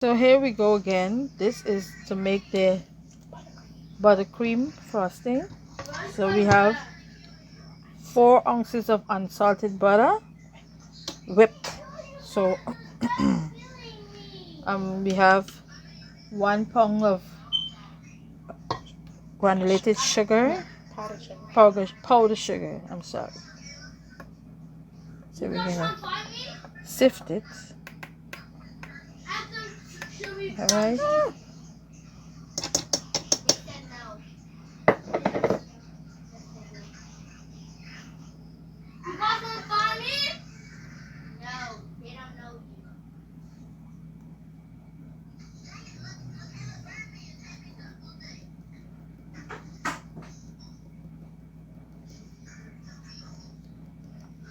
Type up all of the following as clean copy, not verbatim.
So here we go again. This is to make the buttercream frosting. So we have 4 ounces of unsalted butter whipped. So we have 1 pound of granulated sugar, powder sugar. I'm sorry. So we're gonna sift it. All right.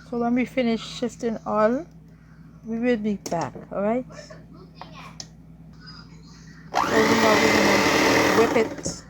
So when we finish shifting all, we will be back. All right. So now we're gonna whip it.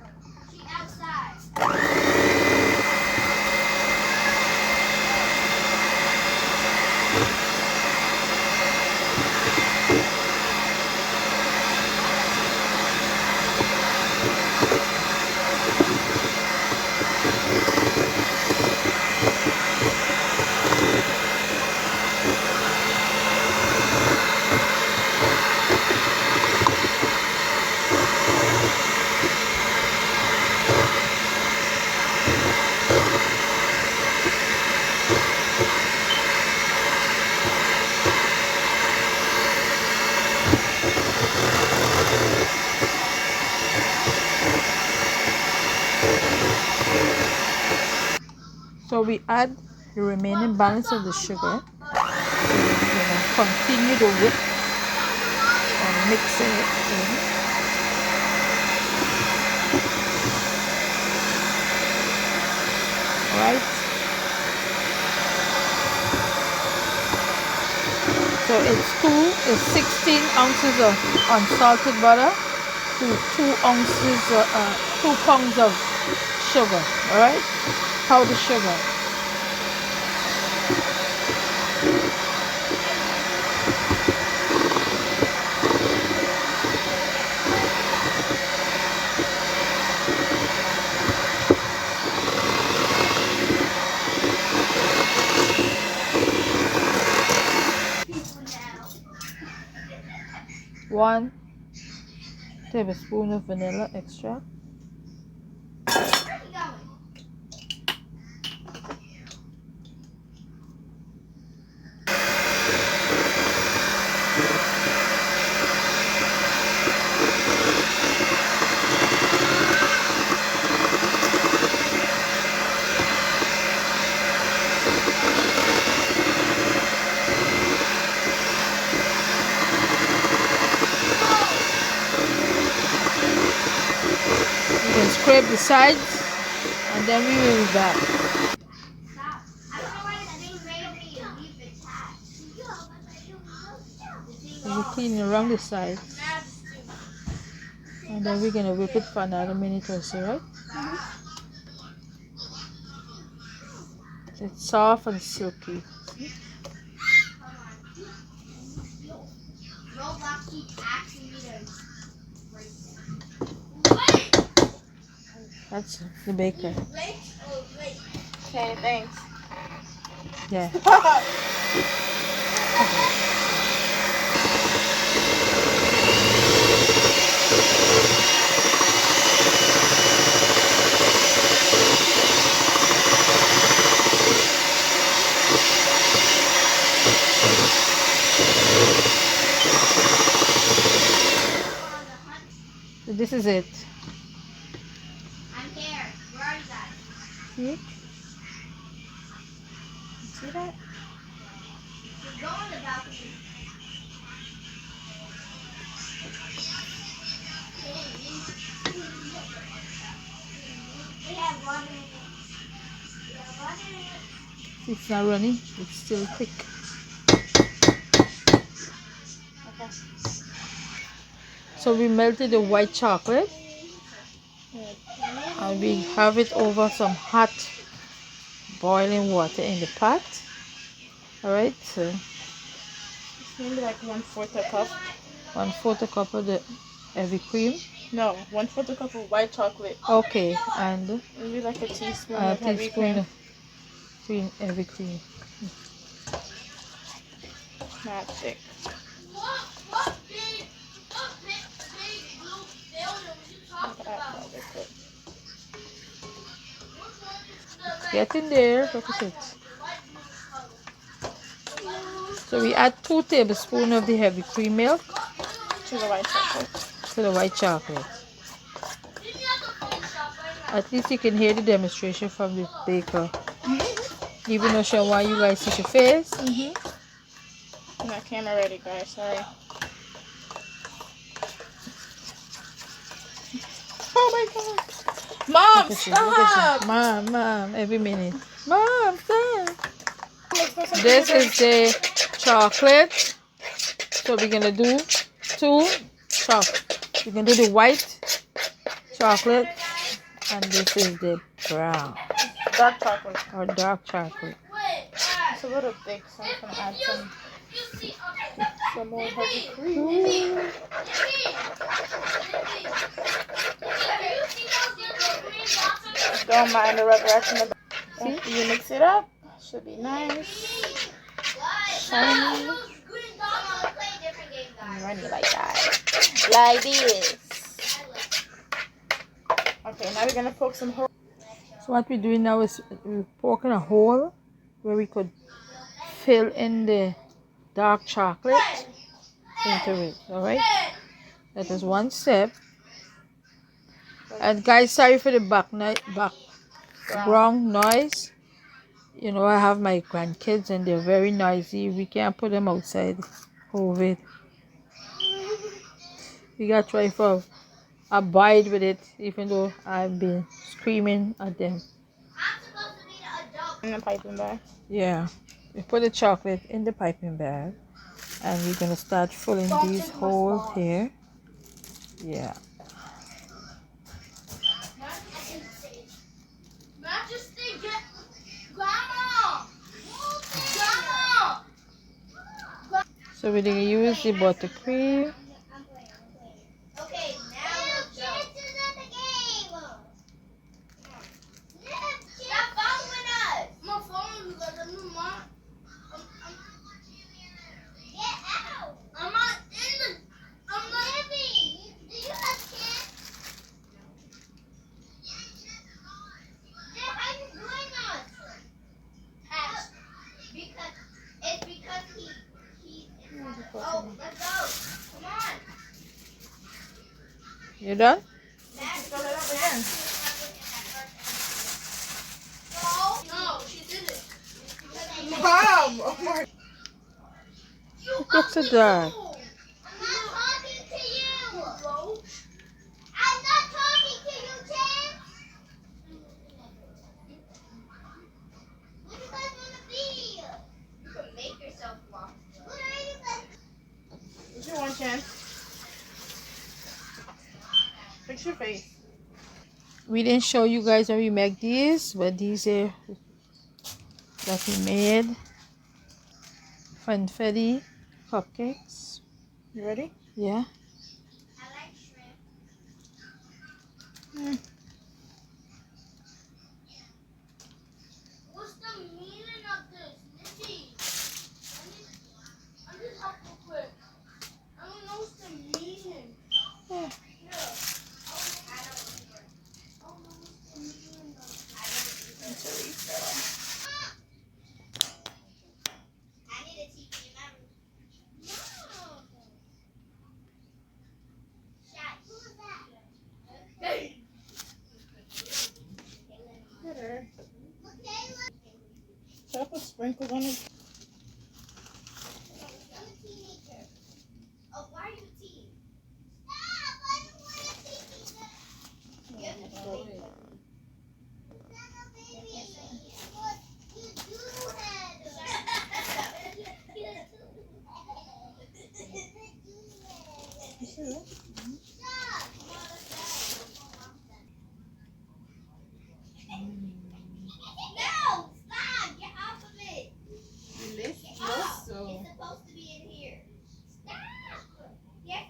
So we add the remaining balance of the sugar. So we're gonna continue to whip and mix it in. Right. So it's 16 ounces of unsalted butter to 2 pounds of sugar. All right, powdered sugar. One tablespoon of vanilla extract. You can scrape the sides and then we will be back. So we clean around the sides and then we're gonna whip it for another minute or so, right? So it's soft and silky. That's the baker. Okay, thanks. Yeah. So this is it. I'm here. Where are you guys? See? See that? Just go on the balcony. We have water in it. We have water in it. It's not running. It's still thick. Okay. So we melted the white chocolate and we have it over some hot boiling water in the pot. All right. So Maybe like 1/4 a cup. 1/4 cup of the heavy cream. No, 1/4 cup of white chocolate. Okay, and Maybe like a teaspoon a of heavy teaspoon cream. of cream, heavy cream. Magic. Get in there. Look at it. So we add 2 tablespoons of the heavy cream milk To the white chocolate. to the white chocolate. At least you can hear the demonstration from the baker. Even though she don't want you guys to see your face. I'm not camera ready, guys. Sorry. Oh my god. Mom, Look at stop! you. Mom, every minute. Mom, stop. This This is the chocolate. So we're gonna do 2 chocolate. We're gonna do the white chocolate, and this is the brown dark chocolate. or dark chocolate. It's a little thick, so I'm gonna add some more heavy cream. Don't mind the reverence in the back. After you mix it up, should be nice. Shiny. And runny like that. Like this. Okay, now we're gonna poke some holes. So what we're doing now is we're poking a hole where we could fill in the dark chocolate into it. Alright? That is one step. And guys, sorry for the background noise. You know, I have my grandkids and they're very noisy. We can't put them outside. COVID. We gotta try for abide with it, even though I've been screaming at them. In the piping bag. Yeah. We put the chocolate in the piping bag and we're gonna start filling these holes here. Yeah. So we're gonna use the buttercream. Okay, now let's go. This is not the game. Stop following us. I'm not following you guys. I'm not. Get out. I'm not in the. I'm not. Living. Do you have kids? Then how you doing us? Because it's because he. Oh, let's go. Come on. You done? Fill it up again. No, she didn't. Mom! Oh my. It looks so dark. I'm not talking to you. I'm not talking to you, Tim. What do you guys want to be? You can make yourself walk. What are you guys? What you want, Jen? Fix your face. We didn't show you guys when we make these, but these are that we made. Funfetti cupcakes. You ready? Yeah. I like shrimp. What's the meaning of this, Nikki? I need help real quick. I don't know what's the meaning. Yeah. Should I put sprinkles on it? Oh, why are you a teen? Stop! I don't want a teacher. You're the baby. What you do No! Stop! Get off of it! Get off! It's supposed to be in here. Stop! Yes,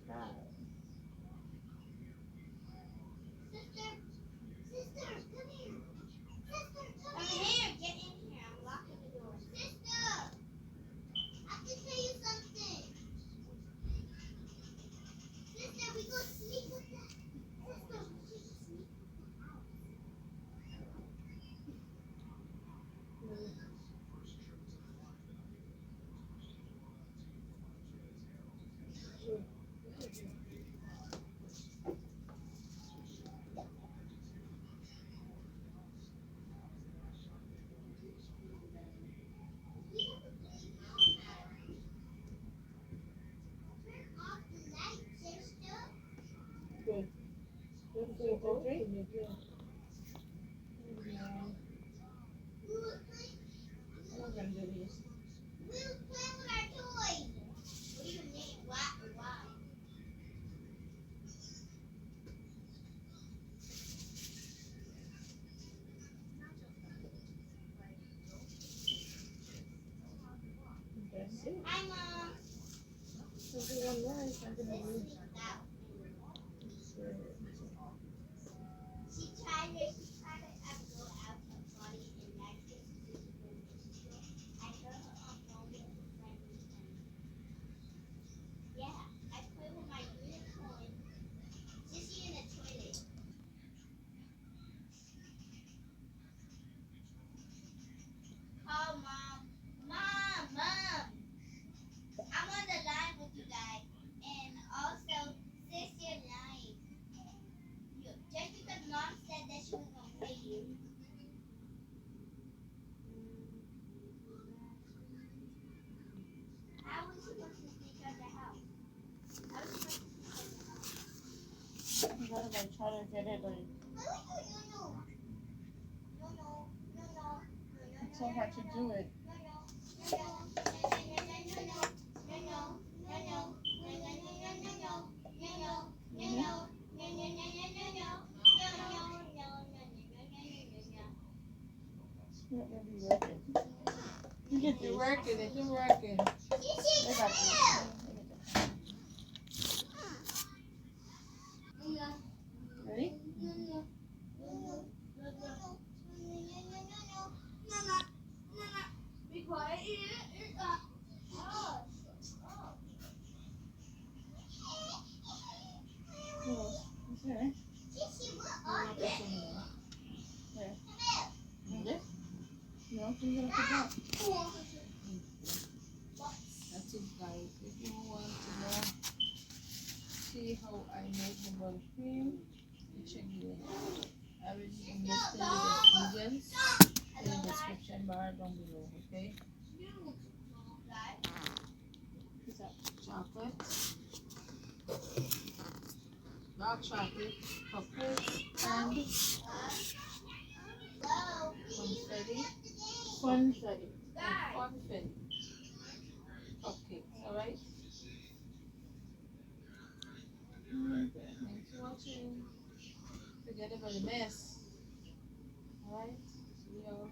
Sister, come here. Sister, come here. Get in here. I'm locking the door. Sister, I have to tell you something. Sister, we go sneak with that. Sister, we should sneak with the house. Turn off the light, sister. We will play. We will play with our toys. What do you mean? Why? Why? Hi, Mom. Let's sneak out. She tried to go out of body and that just I heard her on phone with a friend. Yeah, I play with my unicorn. Sissy in the toilet. Oh, Mom. Mom. I'm on the line with you guys. And also, Sissy and Lion. Just because Mom said that she was going to pay you. How was she supposed to sneak out the house? How was she supposed to sneak out the house? You gotta like try to get it like. It's so hard to do it. It's not really working. You get You're this. working it. You're working. I got this. Ready? Be quiet. What's there? This? No, you're gonna put that. That's it, guys. If you want to know, see how I make the buttercream, you check the link. I will listed the ingredients in the description bar down below. Okay. What's that? Chocolate, dark chocolate, chocolate, and confetti. Confetti. Confetti. Cupcakes, alright? Thanks for watching. Forget about the mess. Alright? We are